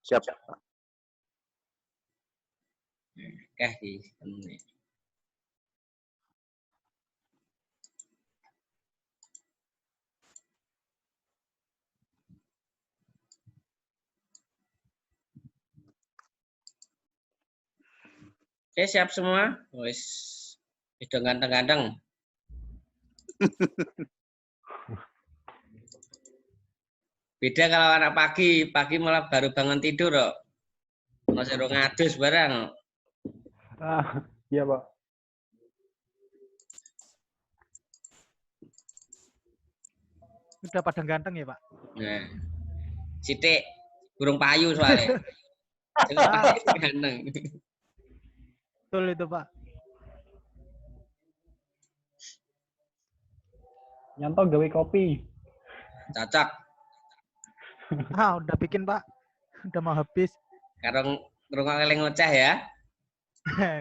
Siap. Oke, siap semua? Wis, udah ganteng-ganteng. Beda kalau anak pagi malah baru bangun tidur kok. Masih ngadus barang. Iya, Pak. Udah pada ganteng ya, Pak? Nah, sithik burung payu soalnya. Ganteng. Betul itu, Pak. Nyanto gawe kopi. Cocok. Udah bikin, Pak. Udah mau habis. Karena ngrungokne ngoceh ya.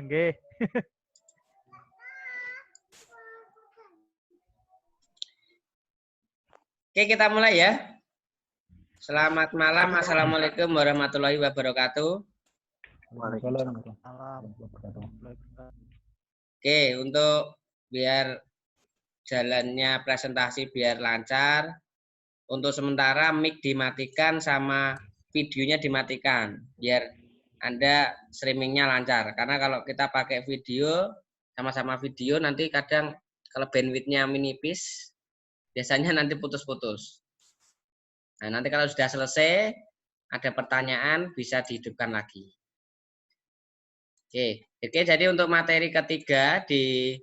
Nggih. Oke, kita mulai ya. Selamat malam. Assalamualaikum warahmatullahi wabarakatuh. Waalaikumsalam. Oke, untuk biar jalannya presentasi biar lancar, untuk sementara mic dimatikan sama videonya dimatikan, biar Anda streamingnya lancar. Karena kalau kita pakai video, sama-sama video, nanti kadang kalau bandwidth-nya menipis, biasanya nanti putus-putus. Nah, nanti kalau sudah selesai, ada pertanyaan, bisa dihidupkan lagi. Oke, jadi untuk materi ketiga di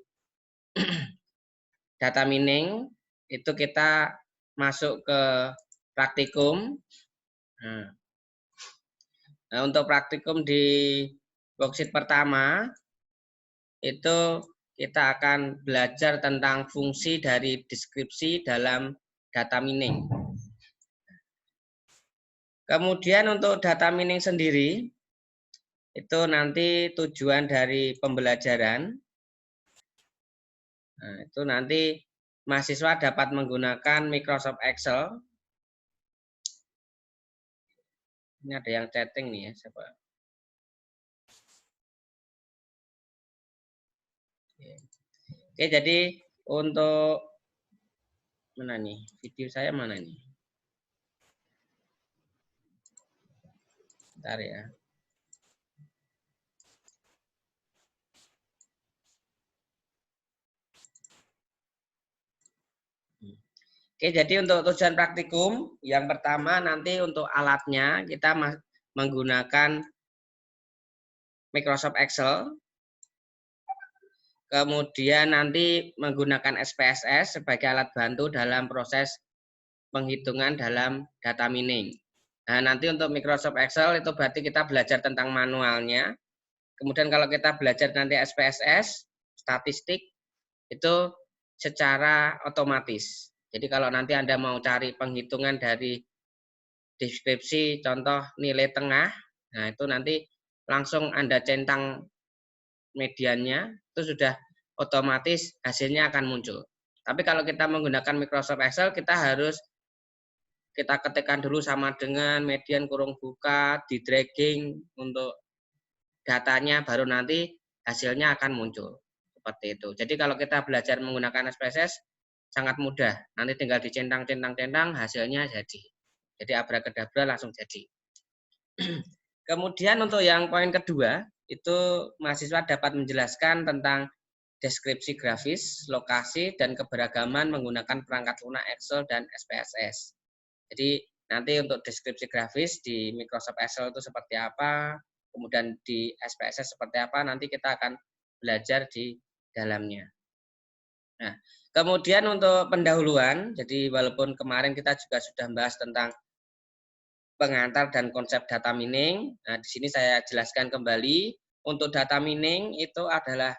data mining, itu kita masuk ke praktikum. Nah, untuk praktikum di worksheet pertama, itu kita akan belajar tentang fungsi dari deskripsi dalam data mining. Kemudian untuk data mining sendiri, itu nanti tujuan dari pembelajaran. Nah, itu nanti mahasiswa dapat menggunakan Microsoft Excel. Ini ada yang chatting nih ya, siapa? Oke, jadi untuk mana nih? Video saya mana nih? Bentar ya. Oke, jadi untuk tujuan praktikum, yang pertama nanti untuk alatnya kita menggunakan Microsoft Excel. Kemudian nanti menggunakan SPSS sebagai alat bantu dalam proses penghitungan dalam data mining. Nah, nanti untuk Microsoft Excel itu berarti kita belajar tentang manualnya. Kemudian kalau kita belajar nanti SPSS, statistik, itu secara otomatis. Jadi kalau nanti Anda mau cari penghitungan dari deskripsi contoh nilai tengah, nah itu nanti langsung Anda centang mediannya, itu sudah otomatis hasilnya akan muncul. Tapi kalau kita menggunakan Microsoft Excel, kita harus kita ketikkan dulu sama dengan median kurung buka, di dragging untuk datanya, baru nanti hasilnya akan muncul. Seperti itu. Jadi kalau kita belajar menggunakan SPSS, sangat mudah. Nanti tinggal dicentang-centang-centang, hasilnya jadi. Jadi abrakadabra langsung jadi. Kemudian untuk yang poin kedua, itu mahasiswa dapat menjelaskan tentang deskripsi grafis, lokasi, dan keberagaman menggunakan perangkat lunak Excel dan SPSS. Jadi nanti untuk deskripsi grafis di Microsoft Excel itu seperti apa, kemudian di SPSS seperti apa, nanti kita akan belajar di dalamnya. Nah, kemudian untuk pendahuluan, jadi walaupun kemarin kita juga sudah membahas tentang pengantar dan konsep data mining, nah di sini saya jelaskan kembali, untuk data mining itu adalah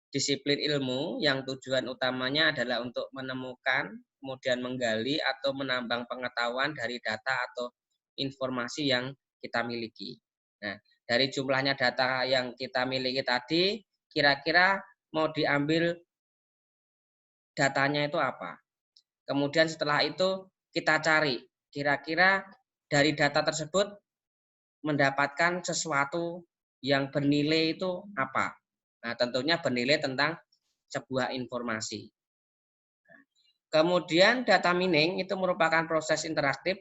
disiplin ilmu yang tujuan utamanya adalah untuk menemukan, kemudian menggali atau menambang pengetahuan dari data atau informasi yang kita miliki. Nah, dari jumlahnya data yang kita miliki tadi, kira-kira mau diambil datanya itu apa? Kemudian setelah itu kita cari, kira-kira dari data tersebut mendapatkan sesuatu yang bernilai itu apa? Nah, tentunya bernilai tentang sebuah informasi. Kemudian data mining itu merupakan proses interaktif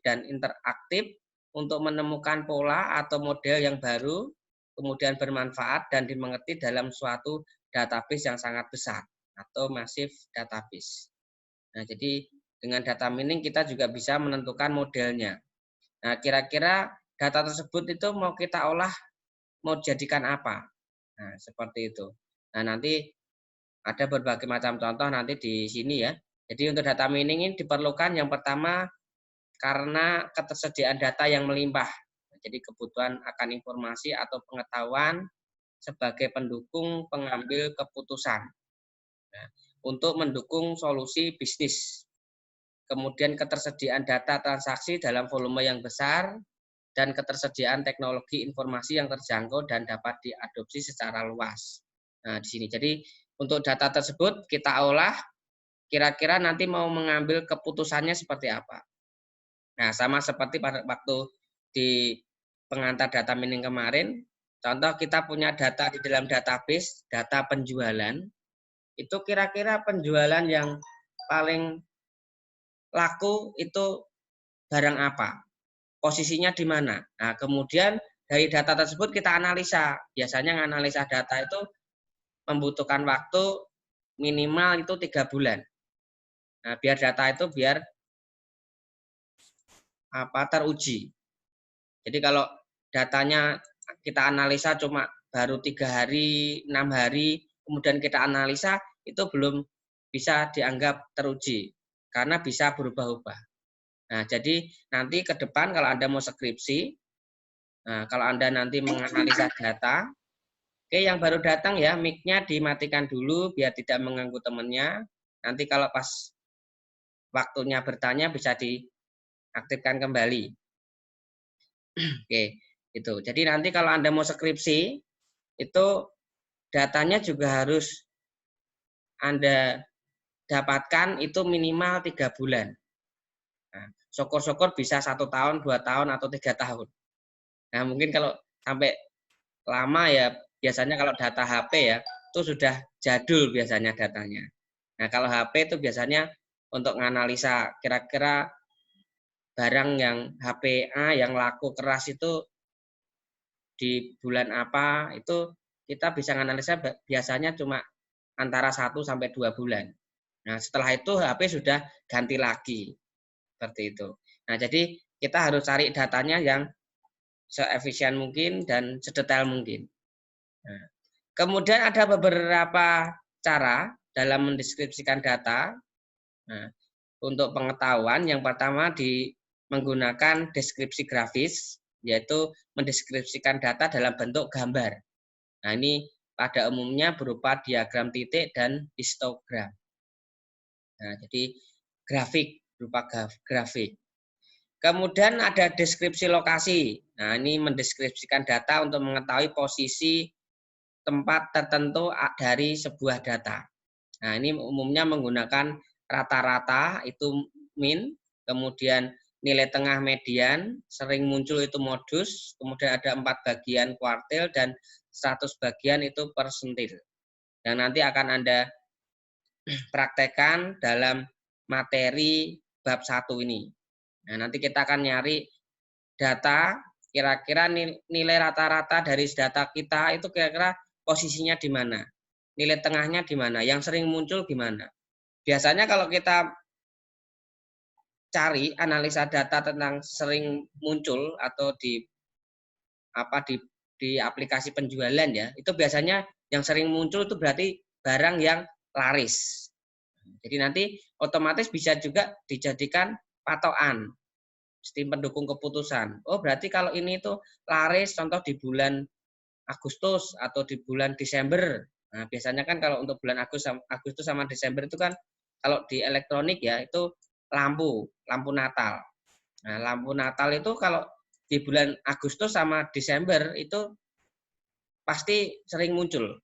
dan interaktif untuk menemukan pola atau model yang baru, kemudian bermanfaat dan dimengerti dalam suatu database yang sangat besar atau massive database. Nah, jadi dengan data mining kita juga bisa menentukan modelnya. Nah, kira-kira data tersebut itu mau kita olah, mau dijadikan apa? Nah, seperti itu. Nah, nanti ada berbagai macam contoh nanti di sini ya. Jadi untuk data mining ini diperlukan yang pertama karena ketersediaan data yang melimpah. Jadi kebutuhan akan informasi atau pengetahuan sebagai pendukung pengambil keputusan. Nah, untuk mendukung solusi bisnis. Kemudian ketersediaan data transaksi dalam volume yang besar, dan ketersediaan teknologi informasi yang terjangkau dan dapat diadopsi secara luas. Nah, di sini. Jadi untuk data tersebut kita olah, kira-kira nanti mau mengambil keputusannya seperti apa. Nah, sama seperti pada waktu di pengantar data mining kemarin, contoh kita punya data di dalam database, data penjualan, itu kira-kira penjualan yang paling laku itu barang apa? Posisinya di mana? Nah, kemudian dari data tersebut kita analisa. Biasanya menganalisa data itu membutuhkan waktu minimal itu 3 bulan. Nah, biar data itu biar teruji. Jadi kalau datanya kita analisa cuma baru 3 hari, 6 hari, kemudian kita analisa, itu belum bisa dianggap teruji. Karena bisa berubah-ubah. Nah, jadi nanti ke depan kalau Anda mau skripsi, nah, kalau Anda nanti menganalisa data, oke, yang baru datang ya, mic-nya dimatikan dulu biar tidak mengganggu temannya. Nanti kalau pas waktunya bertanya bisa diaktifkan kembali. Oke, itu. Jadi nanti kalau Anda mau skripsi, itu datanya juga harus Anda dapatkan itu minimal 3 bulan. Nah, syukur-syukur bisa 1 tahun, 2 tahun, atau 3 tahun. Nah, mungkin kalau sampai lama ya, biasanya kalau data HP ya, itu sudah jadul biasanya datanya. Nah, kalau HP itu biasanya untuk menganalisa kira-kira barang yang HP A yang laku keras itu di bulan apa, itu kita bisa menganalisa biasanya cuma antara 1 sampai 2 bulan. Nah, setelah itu HP sudah ganti lagi. Seperti itu. Nah, jadi kita harus cari datanya yang seefisien mungkin dan sedetail mungkin. Nah, kemudian ada beberapa cara dalam mendeskripsikan data. Nah, untuk pengetahuan, yang pertama menggunakan deskripsi grafis, yaitu mendeskripsikan data dalam bentuk gambar. Nah, ini pada umumnya berupa diagram titik dan histogram. Nah, jadi grafik, berupa grafik. Kemudian ada deskripsi lokasi. Nah, ini mendeskripsikan data untuk mengetahui posisi tempat tertentu dari sebuah data. Nah, ini umumnya menggunakan rata-rata itu min, kemudian nilai tengah median, sering muncul itu modus, kemudian ada 4 bagian kuartil dan 100 bagian itu persentil. Yang nanti akan Anda praktekkan dalam materi bab 1 ini. Nah, nanti kita akan nyari data, kira-kira nilai rata-rata dari data kita itu kira-kira posisinya di mana. Nilai tengahnya di mana, yang sering muncul gimana. Biasanya kalau kita cari analisa data tentang sering muncul atau di aplikasi penjualan ya, itu biasanya yang sering muncul itu berarti barang yang laris. Jadi nanti otomatis bisa juga dijadikan patokan sistem pendukung keputusan. Oh, berarti kalau ini itu laris contoh di bulan Agustus atau di bulan Desember. Nah, biasanya kan kalau untuk bulan Agustus sama Desember itu kan kalau di elektronik ya itu lampu Natal. Nah, lampu Natal itu kalau di bulan Agustus sama Desember itu pasti sering muncul.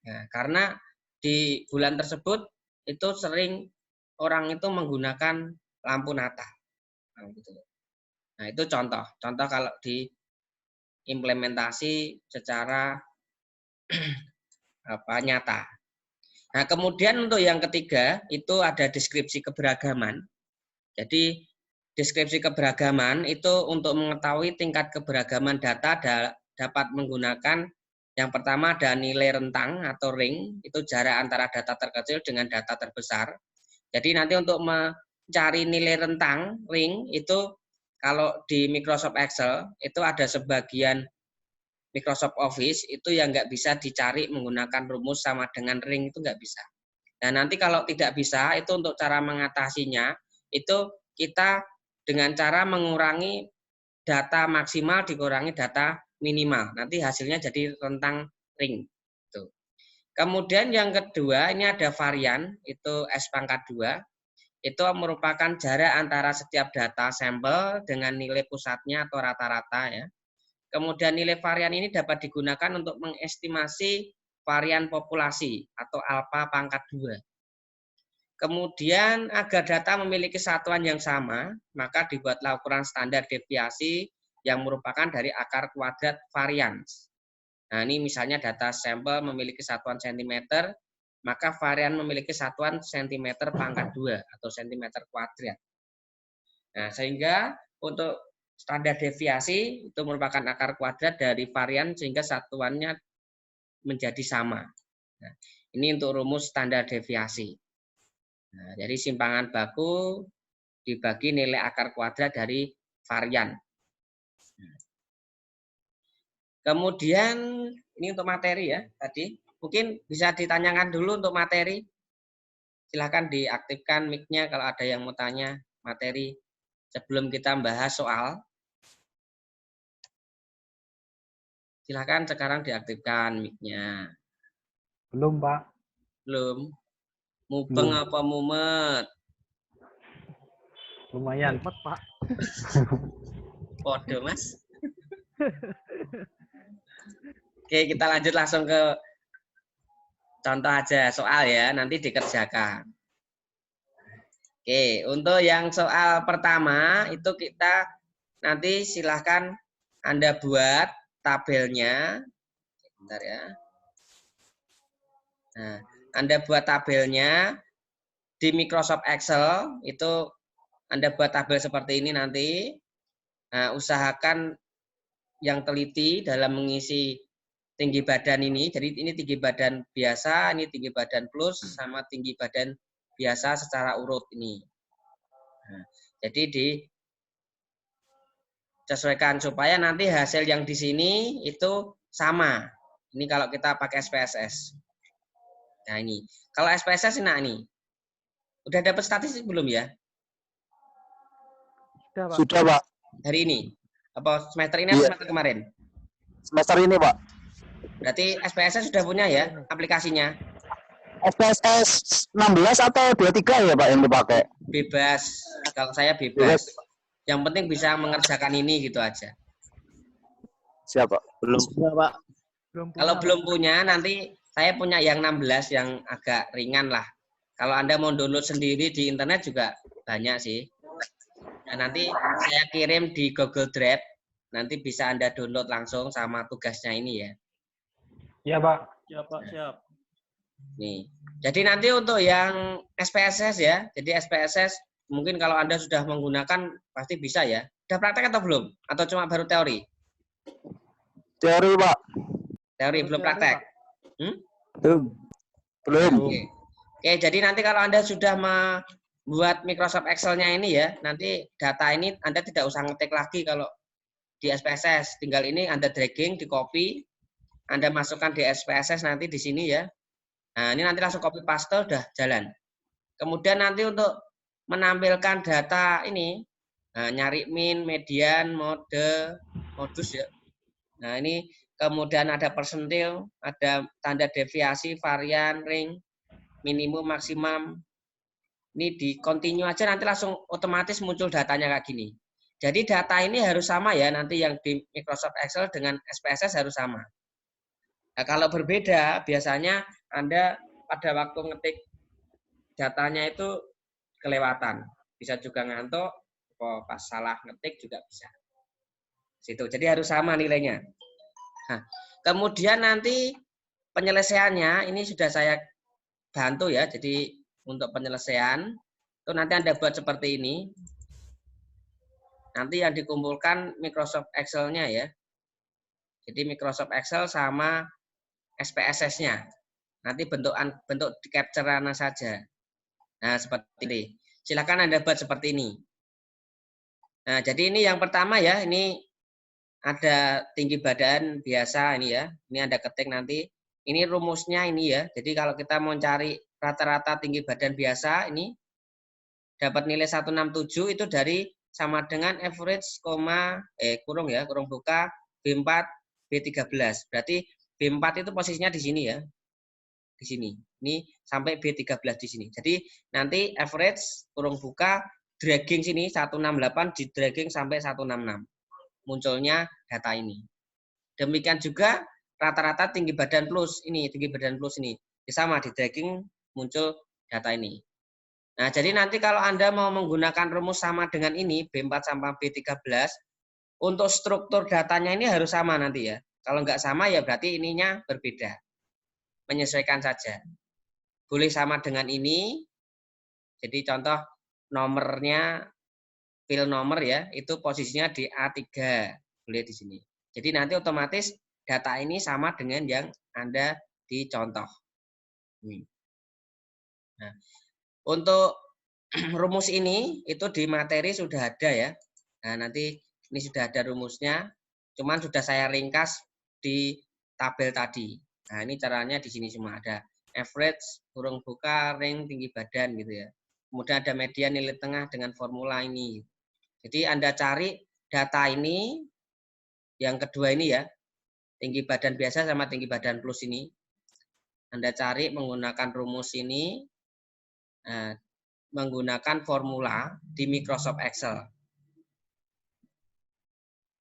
Nah, karena di bulan tersebut itu sering orang itu menggunakan lampu Natal. Nah, gitu. Nah, itu contoh. Contoh kalau diimplementasi secara nyata. Nah, kemudian untuk yang ketiga itu ada deskripsi keberagaman. Jadi deskripsi keberagaman itu untuk mengetahui tingkat keberagaman data dapat menggunakan yang pertama ada nilai rentang atau ring, itu jarak antara data terkecil dengan data terbesar. Jadi nanti untuk mencari nilai rentang ring itu kalau di Microsoft Excel itu ada sebagian Microsoft Office itu yang nggak bisa dicari menggunakan rumus sama dengan ring, itu nggak bisa. Nah, nanti kalau tidak bisa, itu untuk cara mengatasinya, itu kita dengan cara mengurangi data maksimal dikurangi data minimal. Nanti hasilnya jadi rentang ring. Tuh. Kemudian yang kedua, ini ada varian, itu S pangkat 2. Itu merupakan jarak antara setiap data sampel dengan nilai pusatnya atau rata-rata ya. Kemudian nilai varian ini dapat digunakan untuk mengestimasi varian populasi atau alfa pangkat 2. Kemudian agar data memiliki satuan yang sama, maka dibuatlah ukuran standar deviasi yang merupakan dari akar kuadrat varians. Nah, ini misalnya data sampel memiliki satuan cm, maka varian memiliki satuan cm pangkat 2 atau cm kuadrat. Nah, sehingga untuk standar deviasi itu merupakan akar kuadrat dari varian sehingga satuannya menjadi sama. Nah, ini untuk rumus standar deviasi. Nah, jadi simpangan baku dibagi nilai akar kuadrat dari varian. Kemudian ini untuk materi ya tadi. Mungkin bisa ditanyakan dulu untuk materi. Silahkan diaktifkan mic-nya kalau ada yang mau tanya materi sebelum kita bahas soal. Silahkan sekarang diaktifkan mic-nya. Belum, Pak. Belum. Mubeng Belum. apa mumet? Lumayan. Mumet, Pak. Kode, Mas. Oke, kita lanjut langsung ke contoh aja soal ya, nanti dikerjakan. Oke, untuk yang soal pertama itu kita nanti silahkan Anda buat tabelnya. Bentar ya. Nah, Anda buat tabelnya di Microsoft Excel, itu Anda buat tabel seperti ini nanti. Nah, usahakan yang teliti dalam mengisi tinggi badan ini. Jadi ini tinggi badan biasa, ini tinggi badan plus, sama tinggi badan biasa secara urut ini. Nah, jadi disesuaikan supaya nanti hasil yang di sini itu sama. Ini kalau kita pakai SPSS. Nah ini, kalau SPSS ini, udah dapat statistik belum ya? Sudah, Pak. Sudah, Pak. Hari ini? Apa semester ini atau semester kemarin? Semester ini, Pak. Berarti SPSS sudah punya ya aplikasinya? SPSS 16 atau 23 ya, Pak, yang dipakai? Bebas. Kalau saya bebas. Yang penting bisa mengerjakan ini gitu aja. Siapa? Belum punya, Pak. Kalau belum punya, nanti saya punya yang 16 yang agak ringan lah. Kalau Anda mau download sendiri di internet juga banyak sih. Nah, nanti saya kirim di Google Drive. Nanti bisa Anda download langsung sama tugasnya ini ya. Iya, Pak. Siap, Pak, siap. Nih. Jadi nanti untuk yang SPSS ya. Jadi SPSS mungkin kalau Anda sudah menggunakan pasti bisa ya. Sudah praktek atau belum? Atau cuma baru teori? Teori, Pak. Teori, belum praktek? Belum. Oke, jadi nanti kalau Anda sudah membuat Microsoft Excel-nya ini ya, nanti data ini Anda tidak usah ngetik lagi kalau di SPSS. Tinggal ini Anda dragging, di copy, Anda masukkan di SPSS nanti di sini ya. Nah, ini nanti langsung copy paste, udah jalan. Kemudian nanti untuk menampilkan data ini, nah, nyari min, median, mode, modus ya. Nah, ini kemudian ada persentil, ada tanda deviasi, varian, ring, minimum, maksimum. Ini di continue aja nanti langsung otomatis muncul datanya kayak gini. Jadi data ini harus sama ya, nanti yang di Microsoft Excel dengan SPSS harus sama. Nah, kalau berbeda, biasanya Anda pada waktu ngetik datanya itu kelewatan. Bisa juga ngantuk, pas salah ngetik juga bisa. Situ. Jadi harus sama nilainya. Nah, kemudian nanti penyelesaiannya ini sudah saya bantu ya. Jadi untuk penyelesaian itu nanti Anda buat seperti ini. Nanti yang dikumpulkan Microsoft Excel-nya ya. Jadi Microsoft Excel sama SPSS-nya. Nanti bentuk di capture saja. Nah, seperti ini. Silakan Anda buat seperti ini. Nah, jadi ini yang pertama ya, ini ada tinggi badan biasa ini ya. Ini Anda ketik nanti. Ini rumusnya ini ya. Jadi kalau kita mau cari rata-rata tinggi badan biasa ini dapat nilai 167 itu dari sama dengan average kurung buka B4 B13. Berarti B4 itu posisinya di sini ya. Di sini. Ini sampai B13 di sini. Jadi nanti average kurung buka dragging sini 168 di dragging sampai 166. Munculnya data ini. Demikian juga rata-rata tinggi badan plus ini, tinggi badan plus ini. Sama di dragging muncul data ini. Nah, jadi nanti kalau Anda mau menggunakan rumus sama dengan ini B4 sampai B13 untuk struktur datanya ini harus sama nanti ya. Kalau nggak sama ya berarti ininya berbeda. Menyesuaikan saja. Boleh sama dengan ini. Jadi contoh nomornya, file nomor ya, itu posisinya di A3. Boleh di sini. Jadi nanti otomatis data ini sama dengan yang Anda dicontoh. Nah, untuk rumus ini itu di materi sudah ada ya. Nah, nanti ini sudah ada rumusnya. Cuman sudah saya ringkas di tabel tadi. Nah, ini caranya di sini semua ada average, kurung buka, ring, tinggi badan gitu ya. Kemudian ada median nilai tengah dengan formula ini. Jadi Anda cari data ini, yang kedua ini ya, tinggi badan biasa sama tinggi badan plus ini. Anda cari menggunakan rumus ini, menggunakan formula di Microsoft Excel.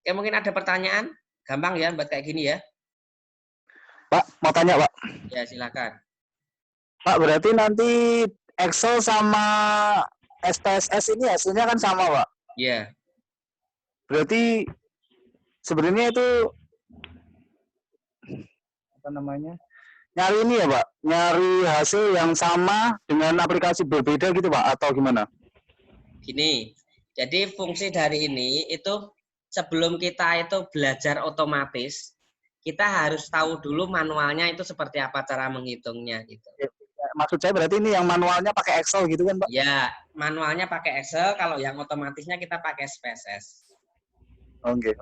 Oke, mungkin ada pertanyaan? Gampang ya buat kayak gini ya. Pak, mau tanya, Pak. Ya, silakan. Pak, berarti nanti Excel sama SPSS ini hasilnya kan sama, Pak? Ya. Berarti sebenarnya itu Apa namanya? nyari ini ya, Pak? Nyari hasil yang sama dengan aplikasi berbeda gitu, Pak? Atau gimana? Gini, jadi fungsi dari ini itu sebelum kita itu belajar otomatis, kita harus tahu dulu manualnya itu seperti apa cara menghitungnya gitu. Maksud saya berarti ini yang manualnya pakai Excel gitu kan, Pak? Ya, manualnya pakai Excel, kalau yang otomatisnya kita pakai SPSS. Oke.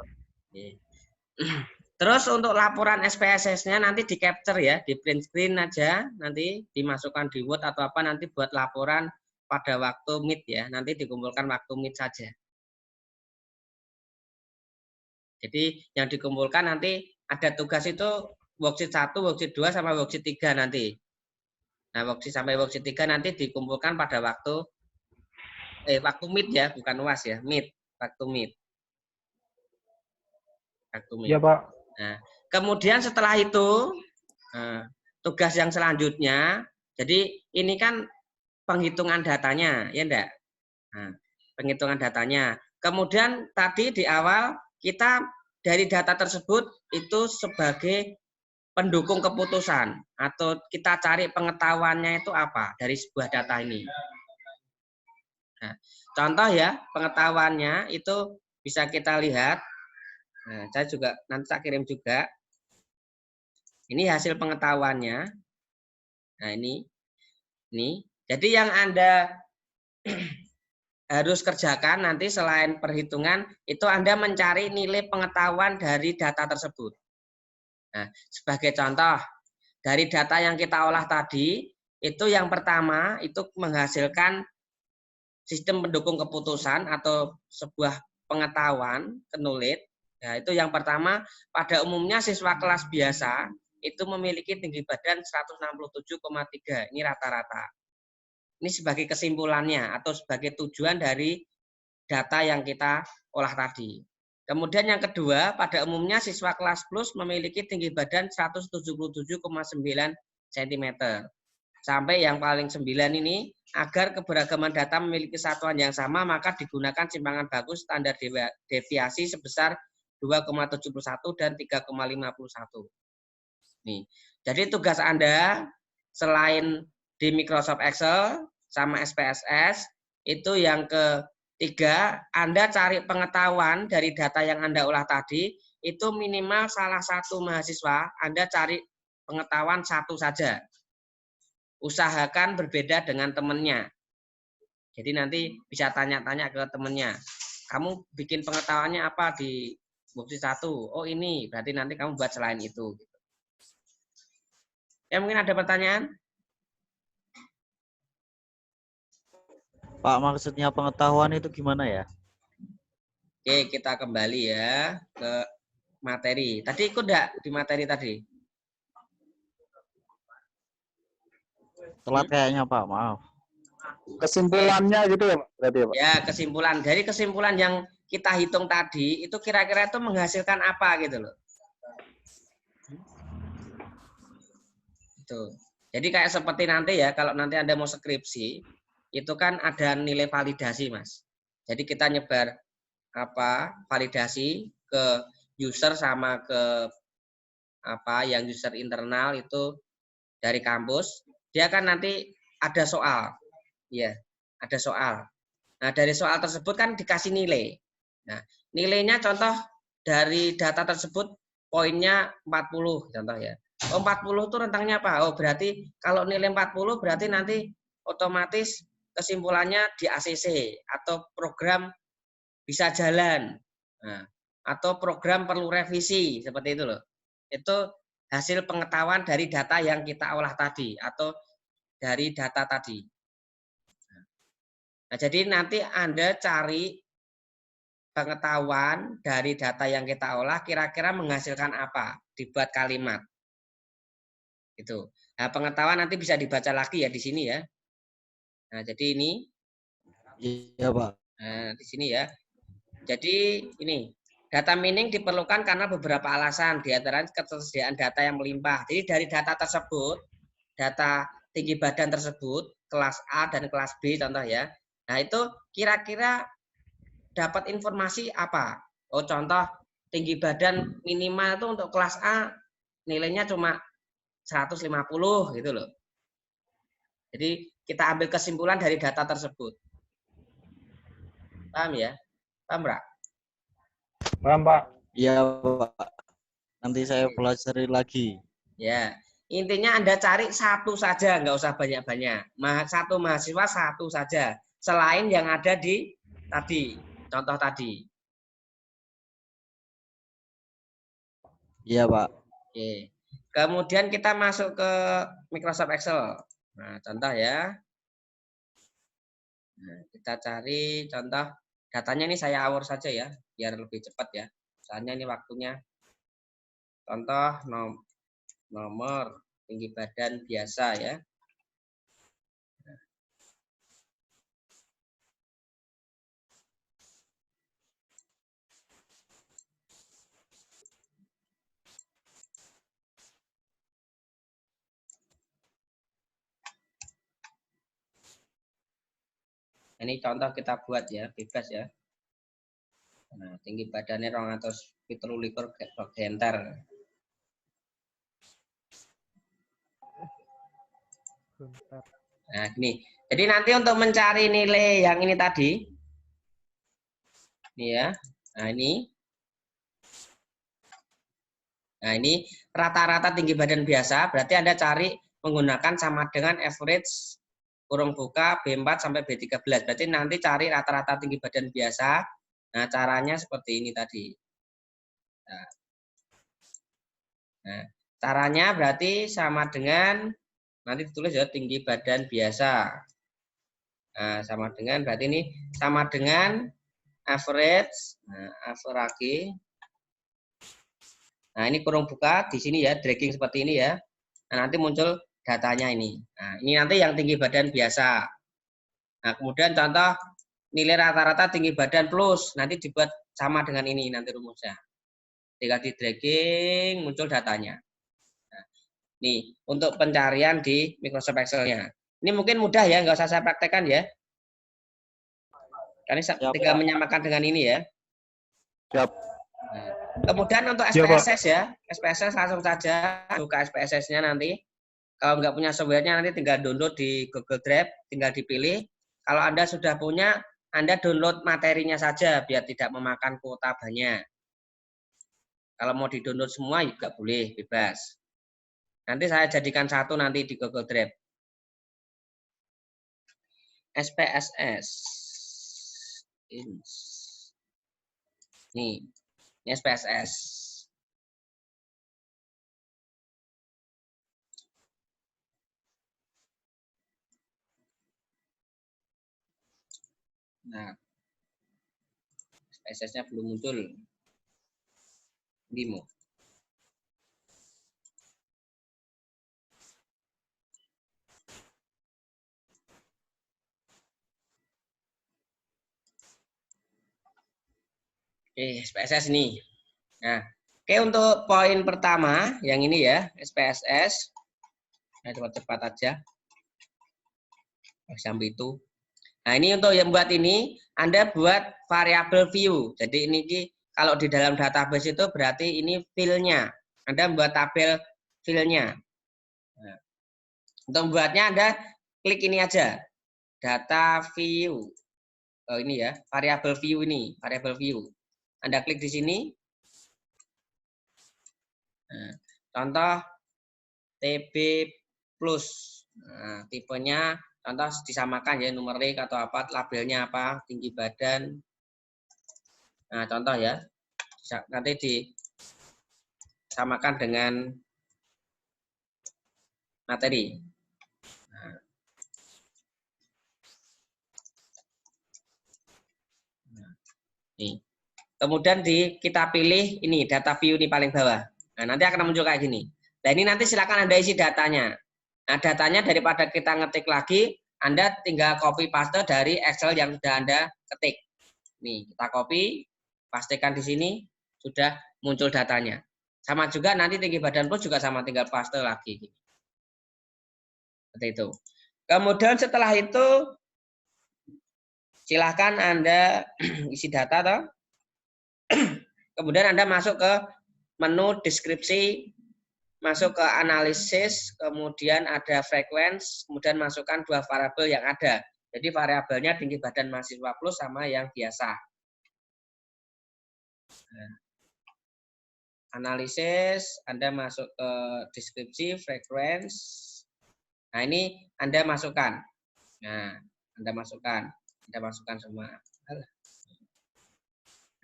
Terus untuk laporan SPSS-nya nanti di capture ya, di print screen aja, nanti dimasukkan di Word atau apa nanti buat laporan pada waktu Meet ya, nanti dikumpulkan waktu Meet saja. Jadi yang dikumpulkan nanti ada tugas itu worksheet 1, worksheet 2 sama worksheet 3 nanti. Nah, worksheet sampai worksheet 3 nanti dikumpulkan pada waktu Meet ya, bukan UAS ya, Meet, waktu Meet. Waktu Meet. Iya, Pak. Nah, kemudian setelah itu tugas yang selanjutnya, jadi ini kan penghitungan datanya, ya enggak? Nah, penghitungan datanya. Kemudian tadi di awal kita dari data tersebut itu sebagai pendukung keputusan atau kita cari pengetahuannya itu apa dari sebuah data ini. Nah, contoh ya, pengetahuannya itu bisa kita lihat. Nah, saya juga nanti saya kirim juga. Ini hasil pengetahuannya. Nah, ini. Jadi yang Anda harus kerjakan nanti selain perhitungan, itu Anda mencari nilai pengetahuan dari data tersebut. Nah, sebagai contoh, dari data yang kita olah tadi, itu yang pertama, itu menghasilkan sistem pendukung keputusan atau sebuah pengetahuan, knowledge. Nah, itu yang pertama, pada umumnya siswa kelas biasa itu memiliki tinggi badan 167,3. Ini rata-rata. Ini sebagai kesimpulannya atau sebagai tujuan dari data yang kita olah tadi. Kemudian yang kedua, pada umumnya siswa kelas plus memiliki tinggi badan 177,9 cm. sampai yang paling 9 ini, agar keberagaman data memiliki satuan yang sama, maka digunakan simpangan baku standar deviasi sebesar 2,71 dan 3,51. Nih, jadi tugas Anda selain di Microsoft Excel sama SPSS, itu yang ketiga, Anda cari pengetahuan dari data yang Anda olah tadi, itu minimal salah satu mahasiswa, Anda cari pengetahuan satu saja. Usahakan berbeda dengan temannya. Jadi nanti bisa tanya-tanya ke temannya. Kamu bikin pengetahuannya apa di bukti 1? Oh ini, berarti nanti kamu buat selain itu. Ya mungkin ada pertanyaan? Pak, maksudnya pengetahuan itu gimana ya? Oke, kita kembali ya ke materi. Tadi ikut enggak di materi tadi? Telat kayaknya Pak, maaf. Kesimpulannya gitu ya Pak, berarti ya Pak? Ya, kesimpulan. Dari kesimpulan yang kita hitung tadi, itu kira-kira itu menghasilkan apa gitu loh. Itu. Jadi kayak seperti nanti ya, kalau nanti Anda mau skripsi, itu kan ada nilai validasi, Mas. Jadi kita nyebar validasi ke user sama ke yang user internal itu dari kampus, dia kan nanti ada soal. Ya, ada soal. Nah, dari soal tersebut kan dikasih nilai. Nah, nilainya contoh dari data tersebut poinnya 40 contoh ya. Oh, 40 itu rentangnya apa? Oh, berarti kalau nilai 40 berarti nanti otomatis kesimpulannya di ACC atau program bisa jalan. Nah, atau program perlu revisi seperti itu loh. Itu hasil pengetahuan dari data yang kita olah tadi atau dari data tadi. Nah, jadi nanti Anda cari pengetahuan dari data yang kita olah kira-kira menghasilkan apa, dibuat kalimat. Itu. Nah, pengetahuan nanti bisa dibaca lagi ya di sini ya. Nah, jadi ini. Iya, Pak. Nah, di sini ya. Jadi ini data mining diperlukan karena beberapa alasan, di antara ketersediaan data yang melimpah. Jadi dari data tersebut, data tinggi badan tersebut, kelas A dan kelas B contoh ya. Nah, itu kira-kira dapat informasi apa? Oh, contoh tinggi badan minimal itu untuk kelas A nilainya cuma 150 gitu loh. Jadi kita ambil kesimpulan dari data tersebut. Paham ya? Paham, Pak? Paham, Pak? Iya, Pak. Nanti saya pelajari lagi. Ya, intinya Anda cari satu saja, nggak usah banyak-banyak. Satu mahasiswa satu saja, selain yang ada di tadi, contoh tadi. Iya, Pak. Oke. Kemudian kita masuk ke Microsoft Excel. Nah, contoh ya. Nah, kita cari contoh datanya ini saya awur saja ya, biar lebih cepat ya. Soalnya ini waktunya. Contoh nomor tinggi badan biasa ya. Ini contoh kita buat ya, bebas ya. Nah, tinggi badannya 217 genter. Nah, gini. Jadi nanti untuk mencari nilai yang ini tadi, ini ya. Nah, ini. Nah, ini rata-rata tinggi badan biasa, berarti Anda cari menggunakan sama dengan average kurung buka B4 sampai B13. Berarti nanti cari rata-rata tinggi badan biasa. Nah, caranya seperti ini tadi. Nah, caranya berarti sama dengan, nanti ditulis ya, tinggi badan biasa. Nah, sama dengan, berarti ini sama dengan average, average. Nah, ini kurung buka di sini ya, dragging seperti ini ya. Nah, nanti muncul datanya ini. Nah, ini nanti yang tinggi badan biasa. Nah, kemudian contoh nilai rata-rata tinggi badan plus, nanti dibuat sama dengan ini nanti rumusnya. Ketika di dragging muncul datanya. Nah, Nih, untuk pencarian di Microsoft Excel-nya. Ini mungkin mudah ya, nggak usah saya praktekkan ya. Karena Siap, tinggal Pak. menyamakan dengan ini ya. Siap. Nah, kemudian untuk Iya, Pak. SPSS ya, SPSS langsung saja buka SPSS-nya nanti. Kalau nggak punya software-nya nanti tinggal download di Google Drive, tinggal dipilih. Kalau Anda sudah punya, Anda download materinya saja biar tidak memakan kuota banyak. Kalau mau di-download semua juga boleh, bebas. Nanti saya jadikan satu nanti di Google Drive. SPSS. Nih, ini SPSS. Nah, SPSS-nya belum muncul. Demo. Oke, SPSS ini. Nah, oke untuk poin pertama yang ini ya, SPSS. Nah, cepat-cepat aja. Sampai itu. Nah, ini untuk yang buat ini, Anda buat variabel view. Jadi ini kalau di dalam database itu berarti ini fill-nya. Anda membuat tabel fill-nya. Nah, untuk membuatnya Anda klik ini aja. Data view. Oh, ini ya, variabel view ini, variabel view. Anda klik di sini. Nah, contoh TB plus. Nah, tipenya contoh disamakan ya, numerik atau apa, labelnya apa, tinggi badan. Nah, contoh ya. Nanti disamakan dengan materi. Nah. Nih. Kemudian kita pilih ini data view ini paling bawah. Nah, nanti akan muncul kayak gini. Nah, ini nanti silakan Anda isi datanya. Nah, datanya daripada kita ngetik lagi, Anda tinggal copy paste dari Excel yang sudah Anda ketik. Nih, kita copy, pastikan di sini sudah muncul datanya. Sama juga nanti tinggi badan plus juga sama, tinggal paste lagi. Seperti itu. Kemudian setelah itu silahkan Anda isi data toh. Kemudian Anda masuk ke menu deskripsi, masuk ke analisis, kemudian ada frekuensi, kemudian masukkan dua variabel yang ada. Jadi variabelnya tinggi badan mahasiswa plus sama yang biasa. Nah, analisis, Anda masuk ke deskripsi, frekuensi. Nah, ini Anda masukkan. Nah, Anda masukkan semua.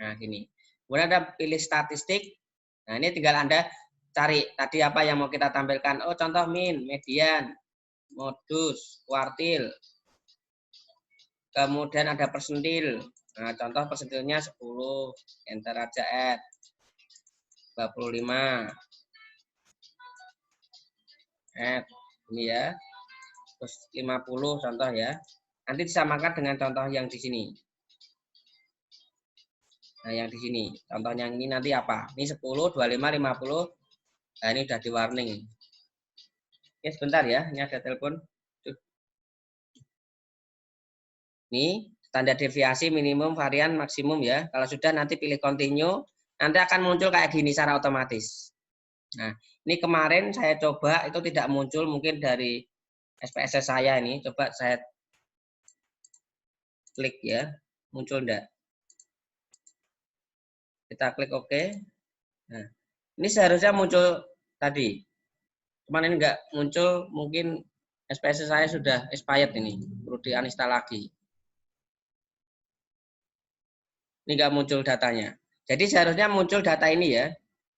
Nah, gini. Kemudian Anda pilih statistik. Nah, ini tinggal Anda cari tadi apa yang mau kita tampilkan. Oh, contoh min, median, modus, kuartil. Kemudian ada persentil. Nah, contoh persentilnya 10. Enter aja add. 25. Add. Ini ya. Terus 50 contoh ya. Nanti disamakan dengan contoh yang di sini. Nah, yang di sini. Contohnya ini nanti apa? Ini 10, 25, 50. Nah, ini udah di warning. Oke, sebentar ya. Ini ada telepon. Ini standar deviasi minimum, varian, maksimum ya. Kalau sudah nanti pilih continue. Nanti akan muncul kayak gini secara otomatis. Nah, ini kemarin saya coba itu tidak muncul mungkin dari SPSS saya ini. Coba saya klik ya. Muncul enggak? Kita klik OK. Nah, ini seharusnya muncul tadi. Cuman ini enggak muncul, mungkin SPSS saya sudah expired ini. Perlu di-uninstall lagi. Ini enggak muncul datanya. Jadi seharusnya muncul data ini ya.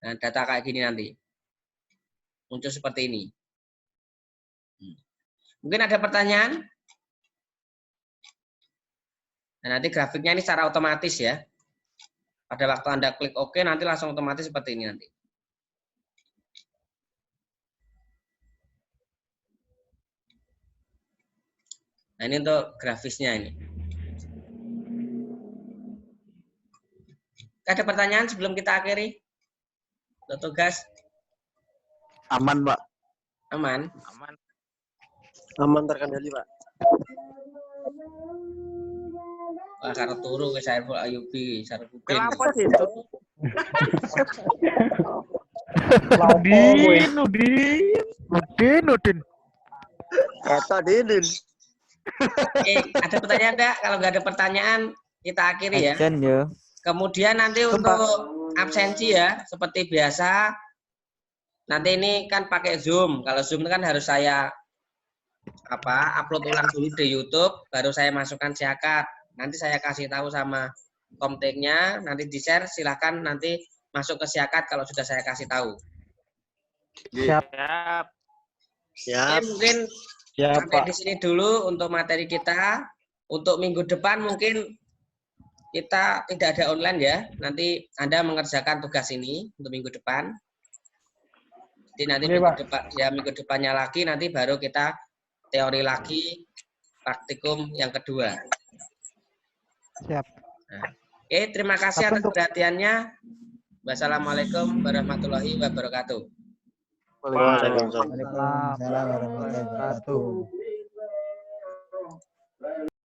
Nah, data kayak gini nanti. Muncul seperti ini. Mungkin ada pertanyaan? Nah, nanti grafiknya ini secara otomatis ya. Pada waktu Anda klik OK, nanti langsung otomatis seperti ini nanti. Nah, ini untuk grafisnya ini. Ada pertanyaan sebelum kita akhiri? Untuk tugas? Aman, Pak. Aman? Aman terkendali, Pak. Wah, karo turu ke Saiful Ayyubi, Sarifudin. Kenapa sih itu? Udin. Kata Dinin. Oke, ada pertanyaan enggak? Kalau nggak ada pertanyaan, kita akhiri ya. Action ya. Kemudian nanti untuk absensi ya, seperti biasa. Nanti ini kan pakai Zoom. Kalau Zoom kan harus saya upload ulang dulu di YouTube, baru saya masukkan siakat. Nanti saya kasih tahu sama komteknya, nanti di-share, silahkan nanti masuk ke siakat kalau sudah saya kasih tahu. Siap. Oke, mungkin sampai di sini dulu untuk materi kita. Untuk minggu depan mungkin kita tidak ada online ya. Nanti Anda mengerjakan tugas ini untuk minggu depan. Jadi nanti minggu depannya lagi nanti baru kita teori lagi, praktikum yang kedua. Siap. Nah, oke, terima kasih atas perhatiannya. Wassalamualaikum warahmatullahi wabarakatuh. Waalaikumsalam. Waalaikumsalam warahmatullahi wabarakatuh.